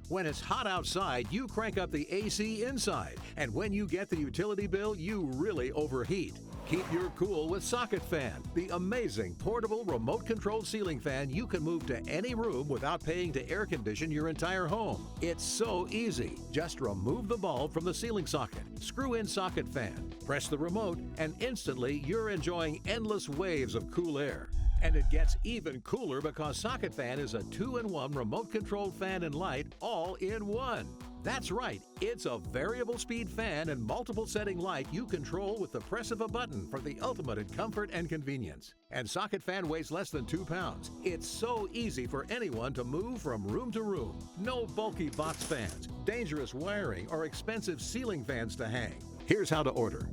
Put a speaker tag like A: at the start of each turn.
A: When it's hot outside, you crank up the AC inside, and when you get the utility bill, you really overheat. Keep your cool with Socket Fan, the amazing portable remote-controlled ceiling fan you can move to any room without paying to air condition your entire home. It's so easy. Just remove the bulb from the ceiling socket, screw in Socket Fan, press the remote, and instantly you're enjoying endless waves of cool air. And it gets even cooler because Socket Fan is a 2-in-1 remote-controlled fan and light all in one. That's right, it's a variable speed fan and multiple setting light you control with the press of a button for the ultimate in comfort and convenience. And Socket Fan weighs less than 2 pounds. It's so easy for anyone to move from room to room. No bulky box fans, dangerous wiring, or expensive ceiling fans to hang. Here's how to order.